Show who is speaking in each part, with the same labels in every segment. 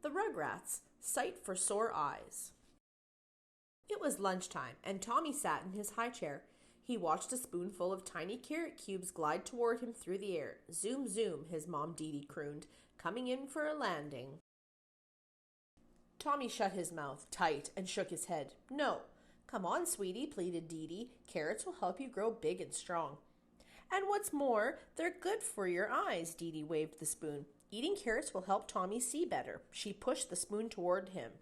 Speaker 1: The Rugrats, Sight for Sore Eyes. It was lunchtime, and Tommy sat in his high chair. He watched a spoonful of tiny carrot cubes glide toward him through the air. Zoom, zoom, his mom Dee Dee crooned, coming in for a landing. Tommy shut his mouth tight and shook his head. No. Come on, sweetie, pleaded Dee Dee. Carrots will help you grow big and strong. And what's more, they're good for your eyes, Dee Dee waved the spoon. Eating carrots will help Tommy see better. She pushed the spoon toward him.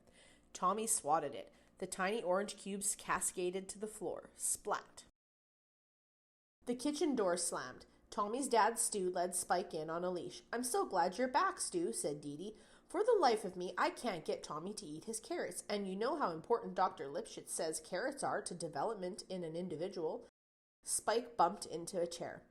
Speaker 1: Tommy swatted it. The tiny orange cubes cascaded to the floor. Splat. The kitchen door slammed. Tommy's dad, Stu, led Spike in on a leash. I'm so glad you're back, Stu, said Dee Dee. For the life of me, I can't get Tommy to eat his carrots, and you know how important Dr. Lipschitz says carrots are to development in an individual. Spike bumped into a chair.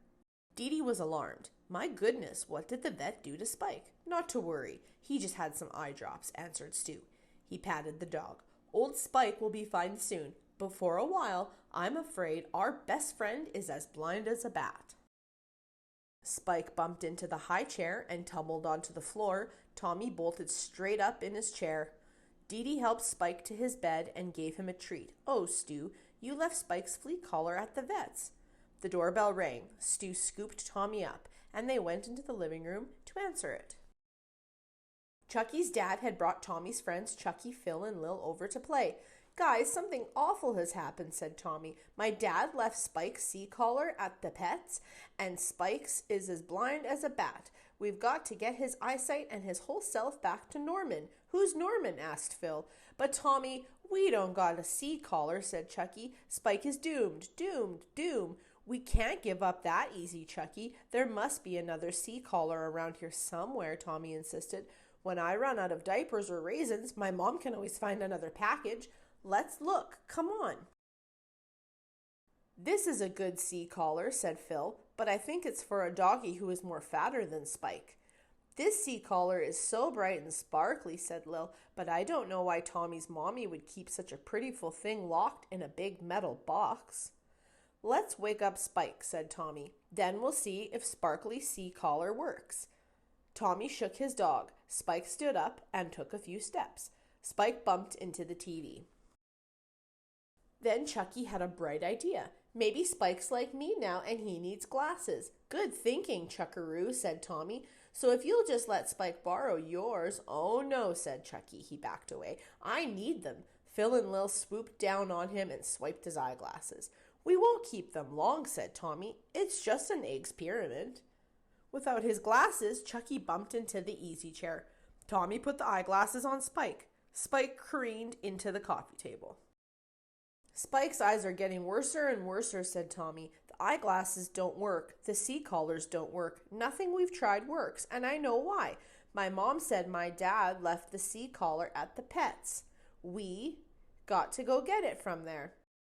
Speaker 1: Dee Dee was alarmed. My goodness, what did the vet do to Spike? Not to worry. He just had some eye drops, answered Stu. He patted the dog. Old Spike will be fine soon, but for a while, I'm afraid our best friend is as blind as a bat. Spike bumped into the high chair and tumbled onto the floor. Tommy bolted straight up in his chair. Dee Dee helped Spike to his bed and gave him a treat. Oh, Stu, you left Spike's flea collar at the vet's. The doorbell rang. Stu scooped Tommy up, and they went into the living room to answer it. Chuckie's dad had brought Tommy's friends Chuckie, Phil, and Lil over to play. Guys, something awful has happened, said Tommy. My dad left Spike's sea collar at the pet's, and Spike's is as blind as a bat. We've got to get his eyesight and his whole self back to Norman. Who's Norman? Asked Phil. But Tommy, we don't got a sea collar, said Chuckie. Spike is doomed, doomed, doomed. We can't give up that easy, Chuckie. There must be another sea collar around here somewhere, Tommy insisted. When I run out of diapers or raisins, my mom can always find another package. Let's look. Come on. This is a good sea collar, said Phil, but I think it's for a doggy who is more fatter than Spike. This sea collar is so bright and sparkly, said Lil, but I don't know why Tommy's mommy would keep such a prettiful thing locked in a big metal box. Let's wake up Spike, said Tommy. Then we'll see if sparkly sea collar works. Tommy shook his dog. Spike stood up and took a few steps. Spike bumped into the TV. Then Chuckie had a bright idea. Maybe Spike's like me now and he needs glasses. Good thinking, Chuckaroo, said Tommy. So if you'll just let Spike borrow yours. Oh no, said Chuckie. He backed away. I need them. Phil and Lil swooped down on him and swiped his eyeglasses. We won't keep them long, said Tommy. It's just an experiment. Without his glasses, Chuckie bumped into the easy chair. Tommy put the eyeglasses on Spike. Spike careened into the coffee table. Spike's eyes are getting worser and worser, said Tommy. The eyeglasses don't work. The sea collars don't work. Nothing we've tried works, and I know why. My mom said my dad left the sea collar at the pet's. We got to go get it from there.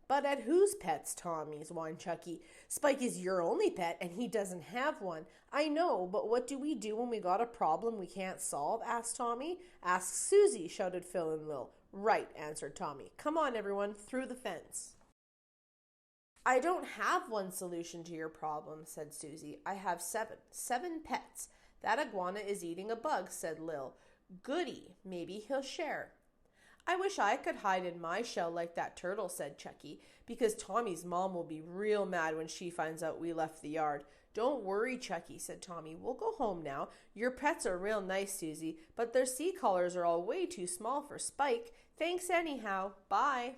Speaker 1: But at whose pet's, Tommy's, whined Chuckie. Spike is your only pet, and he doesn't have one. I know, but what do we do when we got a problem we can't solve? Asked Tommy. Ask Susie, shouted Phil and Lil. Right, answered Tommy. Come on, everyone, through the fence. I don't have one solution to your problem, said Susie. I have seven pets. That iguana is eating a bug, said Lil. Goody, maybe he'll share. I wish I could hide in my shell like that turtle, said Chuckie, because Tommy's mom will be real mad when she finds out we left the yard. Don't worry, Chuckie, said Tommy. We'll go home now. Your pets are real nice, Susie, but their sea collars are all way too small for Spike. Thanks anyhow. Bye.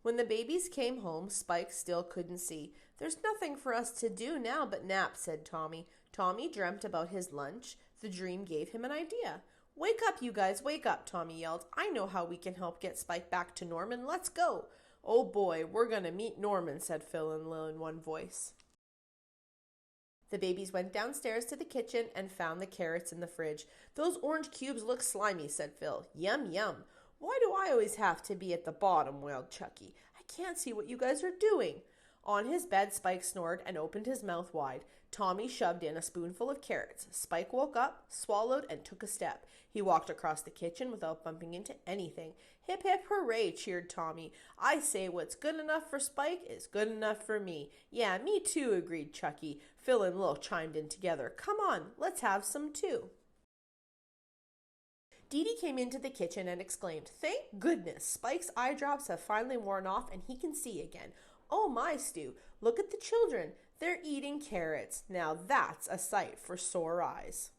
Speaker 1: When the babies came home, Spike still couldn't see. There's nothing for us to do now but nap, said Tommy. Tommy dreamt about his lunch. The dream gave him an idea. Wake up, you guys, wake up, Tommy yelled. I know how we can help get Spike back to Norman. Let's go. Oh boy, we're going to meet Norman, said Phil and Lil in one voice. The babies went downstairs to the kitchen and found the carrots in the fridge. Those orange cubes look slimy, said Phil. Yum, yum. Why do I always have to be at the bottom, wailed Chuckie. I can't see what you guys are doing. On his bed, Spike snored and opened his mouth wide. Tommy shoved in a spoonful of carrots. Spike woke up, swallowed, and took a step. He walked across the kitchen without bumping into anything. Hip, hip, hooray, cheered Tommy. I say what's good enough for Spike is good enough for me. Yeah, me too, agreed Chuckie. Phil and Lil chimed in together. Come on, let's have some too. Dee Dee came into the kitchen and exclaimed, "Thank goodness, Spike's eye drops have finally worn off and he can see again. Oh my, Stu, look at the children. They're eating carrots. Now that's a sight for sore eyes."